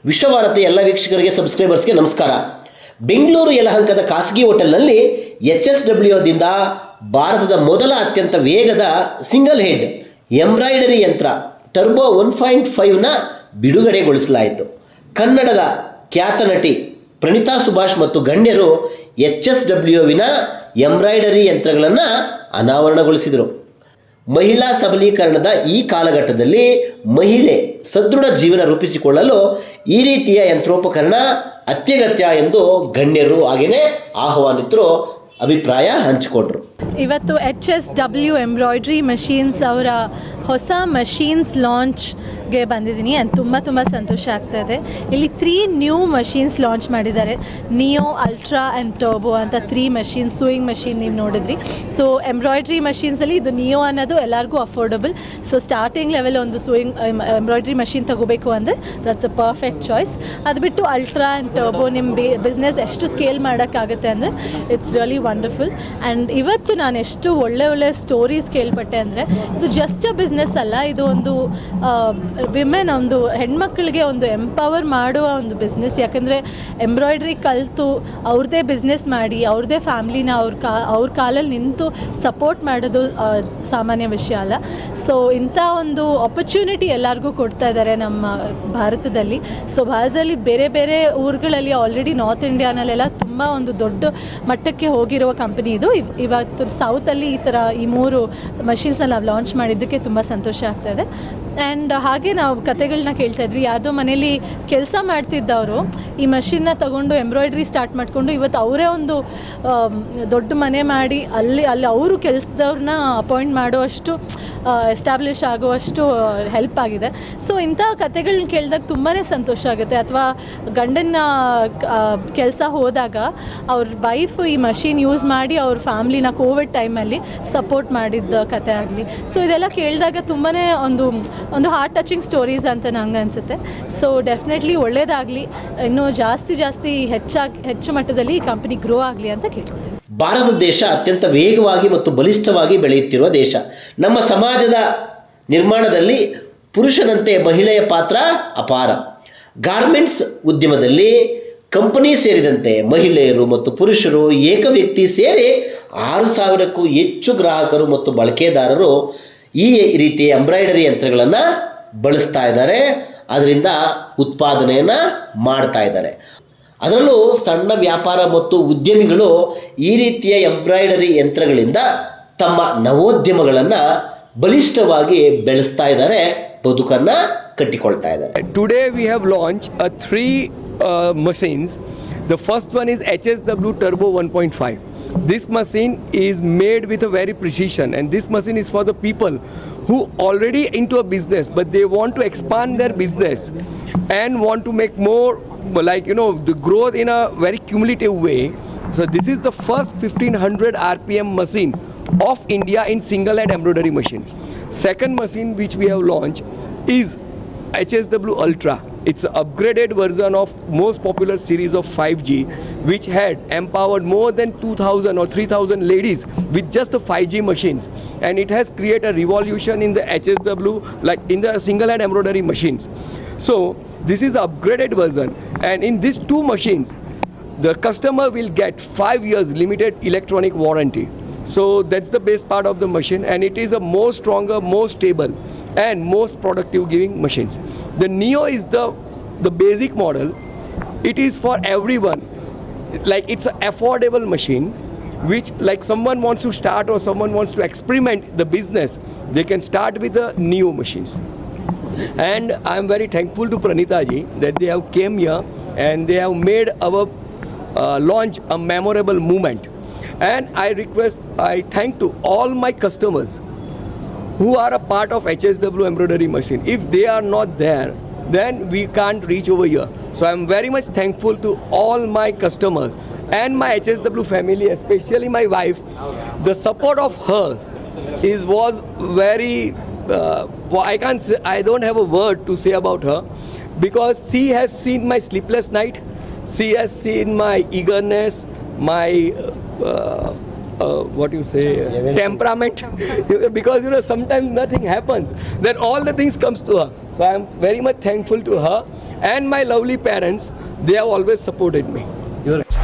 ವಿಶ್ವಭಾರತಿ ಎಲ್ಲ ವೀಕ್ಷಕರಿಗೆ ಸಬ್ಸ್ಕ್ರೈಬರ್ಸ್ಗೆ ನಮಸ್ಕಾರ. ಬೆಂಗಳೂರು ಯಲಹಂಕದ ಖಾಸಗಿ ಹೋಟೆಲ್ನಲ್ಲಿ HSWದಿಂದ ಭಾರತದ ಮೊದಲ ಅತ್ಯಂತ ವೇಗದ ಸಿಂಗಲ್ ಹೆಡ್ ಎಂಬ್ರಾಯ್ಡರಿ ಯಂತ್ರ ಟರ್ಬೋ 1.5ನ ಬಿಡುಗಡೆಗೊಳಿಸಲಾಯಿತು. ಕನ್ನಡದ ಖ್ಯಾತ ನಟಿ ಪ್ರಣೀತಾ ಸುಭಾಷ್ ಮತ್ತು ಗಣ್ಯರು HSWವಿನ ಎಂಬ್ರಾಯ್ಡರಿ ಯಂತ್ರಗಳನ್ನು ಅನಾವರಣಗೊಳಿಸಿದರು. ಮಹಿಳಾ ಸಬಲೀಕರಣದ ಈ ಕಾಲಘಟ್ಟದಲ್ಲಿ ಮಹಿಳೆ ಸದೃಢ ಜೀವನ ರೂಪಿಸಿಕೊಳ್ಳಲು ಈ ರೀತಿಯ ಯಂತ್ರೋಪಕರಣ ಅತ್ಯಗತ್ಯ ಎಂದು ಗಣ್ಯರು ಹಾಗೆಯೇ ಆಹ್ವಾನಿತರು ಅಭಿಪ್ರಾಯ ಹಂಚಿಕೊಂಡರು. ಇವತ್ತು HSW ಎಂಬ್ರಾಯ್ಡ್ರಿ ಮಷೀನ್ಸ್ ಅವರ ಹೊಸ ಮಷೀನ್ಸ್ ಲಾಂಚ್ಗೆ ಬಂದಿದ್ದೀನಿ. ತುಂಬ ಸಂತೋಷ ಆಗ್ತಾ ಇದೆ. ಇಲ್ಲಿ 3 ನ್ಯೂ ಮಷೀನ್ಸ್ ಲಾಂಚ್ ಮಾಡಿದ್ದಾರೆ. ನಿಯೋ, ಅಲ್ಟ್ರಾ ಆ್ಯಂಡ್ ಟರ್ಬೋ ಅಂತ 3 ಮಷೀನ್. ಸೂಯಿಂಗ್ ಮಷೀನ್ ನೀವು ನೋಡಿದ್ರಿ. ಸೊ ಎಂಬ್ರಾಯ್ಡ್ರಿ ಮಷೀನ್ಸಲ್ಲಿ ಇದು ನಿಯೋ ಅನ್ನೋದು ಎಲ್ಲರಿಗೂ ಅಫೋರ್ಡಬಲ್. ಸೊ ಸ್ಟಾರ್ಟಿಂಗ್ ಲೆವೆಲ್ ಒಂದು ಸೂಯಿಂಗ್ ಎಂಬ್ರಾಯ್ಡ್ರಿ ಮಷೀನ್ ತಗೋಬೇಕು ಅಂದರೆ ದಟ್ಸ್ ಅ ಪರ್ಫೆಕ್ಟ್ ಚಾಯ್ಸ್. ಅದು ಬಿಟ್ಟು ಅಲ್ಟ್ರಾ ಆ್ಯಂಡ್ ಟರ್ಬೋ ನಿಮ್ಮ ಬಿಸ್ನೆಸ್ ಎಷ್ಟು ಸ್ಕೇಲ್ ಮಾಡೋಕ್ಕಾಗುತ್ತೆ ಅಂದರೆ ಇಟ್ಸ್ ರಿಯಲಿ ವಂಡರ್ಫುಲ್. ಆ್ಯಂಡ್ ಇವತ್ತು ನಾನು ಎಷ್ಟು ಒಳ್ಳೆ ಸ್ಟೋರೀಸ್ ಕೇಳ್ಪಟ್ಟೆ ಅಂದರೆ ಇದು ಜಸ್ಟ್ ಅ ಬಿಸ್ನೆಸ್ ಅಲ್ಲ, ಇದು ಒಂದು ವಿಮೆನ್, ಒಂದು ಹೆಣ್ಮಕ್ಳಿಗೆ ಒಂದು ಎಂಪವರ್ ಮಾಡುವ ಒಂದು ಬಿಸ್ನೆಸ್. ಯಾಕಂದರೆ ಎಂಬ್ರಾಯ್ಡ್ರಿ ಕಲಿತು ಅವ್ರದ್ದೇ ಬಿಸ್ನೆಸ್ ಮಾಡಿ ಅವ್ರದ್ದೇ ಫ್ಯಾಮ್ಲಿನ ಅವ್ರ ಕಾಲಲ್ಲಿ ನಿಂತು ಸಪೋರ್ಟ್ ಮಾಡೋದು ಸಾಮಾನ್ಯ ವಿಷಯ ಅಲ್ಲ. ಸೊ ಇಂಥ ಒಂದು ಆಪರ್ಚುನಿಟಿ ಎಲ್ಲರಿಗೂ ಕೊಡ್ತಾ ಇದ್ದಾರೆ ನಮ್ಮ ಭಾರತದಲ್ಲಿ. ಸೊ ಭಾರತದಲ್ಲಿ ಬೇರೆ ಊರುಗಳಲ್ಲಿ ಆಲ್ರೆಡಿ ನಾರ್ತ್ ಇಂಡಿಯಾನಲ್ಲೆಲ್ಲ ತುಂಬ ಒಂದು ದೊಡ್ಡ ಮಟ್ಟಕ್ಕೆ ಹೋಗಿರುವ ಕಂಪನಿ ಇದು. ಇವತ್ತು ಸೌತಲ್ಲಿ ಈ 3 ಮಷೀನ್ಸ್ನ ನಾವು ಲಾಂಚ್ ಮಾಡಿದ್ದಕ್ಕೆ ತುಂಬ ಸಂತೋಷ ಆಗ್ತಾ ಇದೆ. ಆ್ಯಂಡ್ ಹಾಗೆ ನಾವು ಕತೆಗಳನ್ನ ಕೇಳ್ತಾ ಇದ್ವಿ. ಯಾವುದೋ ಮನೇಲಿ ಕೆಲಸ ಮಾಡ್ತಿದ್ದವರು ಈ ಮಷಿನ್ನ ತಗೊಂಡು ಎಂಬ್ರಾಯ್ಡ್ರಿ ಸ್ಟಾರ್ಟ್ ಮಾಡಿಕೊಂಡು ಇವತ್ತು ಅವರೇ ಒಂದು ದೊಡ್ಡ ಮನೆ ಮಾಡಿ ಅಲ್ಲಿ ಅವರು ಕೆಲಸದವ್ರನ್ನ ಅಪಾಯಿಂಟ್ ಮಾಡುವಷ್ಟು ಎಸ್ಟಾಬ್ಲಿಷ್ ಆಗುವಷ್ಟು ಹೆಲ್ಪ್ ಆಗಿದೆ. ಸೊ ಇಂಥ ಕತೆಗಳನ್ನ ಕೇಳಿದಾಗ ತುಂಬಾ ಸಂತೋಷ ಆಗುತ್ತೆ. ಅಥವಾ ಗಂಡನ ಕೆಲಸ ಹೋದಾಗ ಅವ್ರ ವೈಫ್ ಈ ಮಷೀನ್ ಯೂಸ್ ಮಾಡಿ ಅವ್ರ ಫ್ಯಾಮ್ಲಿನ ಕೋವಿಡ್ ಟೈಮಲ್ಲಿ ಸಪೋರ್ಟ್ ಮಾಡಿದ್ದ ಕತೆ ಆಗಲಿ. ಸೊ ಇದೆಲ್ಲ ಕೇಳಿದಾಗ ತುಂಬಾ ಒಂದು ಹಾರ್ಟ್ ಟಚಿಂಗ್ ಸ್ಟೋರೀಸ್ ಅಂತ ನಂಗೆ ಅನಿಸುತ್ತೆ. ಸೊ ಡೆಫಿನೆಟ್ಲಿ ಒಳ್ಳೆಯದಾಗಲಿ, ಇನ್ನೂ ಜಾಸ್ತಿ ಹೆಚ್ಚು ಮಟ್ಟದಲ್ಲಿ ಈ ಕಂಪನಿ ಗ್ರೋ ಆಗಲಿ ಅಂತ ಕೇಳ್ಕೊತೀನಿ. ಭಾರತ ದೇಶ ಅತ್ಯಂತ ವೇಗವಾಗಿ ಮತ್ತು ಬಲಿಷ್ಠವಾಗಿ ಬೆಳೆಯುತ್ತಿರುವ ದೇಶ. ನಮ್ಮ ಸಮಾಜದ ನಿರ್ಮಾಣದಲ್ಲಿ ಪುರುಷನಂತೆ ಮಹಿಳೆಯ ಪಾತ್ರ ಅಪಾರ. ಗಾರ್ಮೆಂಟ್ಸ್ ಉದ್ಯಮದಲ್ಲಿ ಕಂಪನಿ ಸೇರಿದಂತೆ ಮಹಿಳೆಯರು ಮತ್ತು ಪುರುಷರು ಏಕ ವ್ಯಕ್ತಿ ಸೇರಿ 6,000ಕ್ಕೂ ಹೆಚ್ಚು ಗ್ರಾಹಕರು ಮತ್ತು ಬಳಕೆದಾರರು ಈ ರೀತಿಯ ಎಂಬ್ರಾಯ್ಡರಿ ಯಂತ್ರಗಳನ್ನು ಬಳಸ್ತಾ ಇದ್ದಾರೆ. ಅದರಿಂದ ಉತ್ಪಾದನೆಯನ್ನು ಮಾಡ್ತಾ ಇದ್ದಾರೆ. ಅದರಲ್ಲೂ ಸಣ್ಣ ವ್ಯಾಪಾರ ಮತ್ತು ಉದ್ಯಮಿಗಳು ಈ ರೀತಿಯ ಎಂಬ್ರಾಯ್ಡರಿ ಯಂತ್ರಗಳಿಂದ ತಮ್ಮ ನವೋದ್ಯಮಗಳನ್ನು ಬಲಿಷ್ಠವಾಗಿ ಬೆಳೆಸ್ತಾ ಇದ್ದಾರೆ, ಬದುಕನ್ನು ಕಟ್ಟಿಕೊಳ್ತಾ ಇದ್ದಾರೆ. Today we have launched 3 machines. The first one is HSW Turbo 1.5. This machine is made with a very precision, and this machine is for the people who already into a business but they want to expand their business and want to make more, like the growth in a very cumulative way. So this is the first 1500 RPM machine of India in single head embroidery machine. Second machine which we have launched is HSW Ultra. It's an upgraded version of most popular series of 5G, which had empowered more than 2,000 or 3,000 ladies with just the 5G machines, and it has created a revolution in the HSW, like in the single hand embroidery machines. So this is an upgraded version, and in these 2 machines the customer will get 5 years limited electronic warranty. So that's the best part of the machine, and it is a more stronger, more stable and most productive giving machines. The Neo is the basic model. It is for everyone. Like it's an affordable machine which, like someone wants to start or someone wants to experiment the business, they can start with the Neo machines. And I am very thankful to Pranita ji that they have came here and they have made our launch a memorable moment. And I thank to all my customers who are a part of HSW embroidery machine. If they are not there, then we can't reach over here. So I am very much thankful to all my customers and my HSW family, especially my wife. The support of her was very I don't have a word to say about her, because she has seen my sleepless night, she has seen my eagerness, my temperament. Because sometimes nothing happens, then all the things comes to her. So I am very much thankful to her. and my lovely parents, they have always supported me. ಇವರು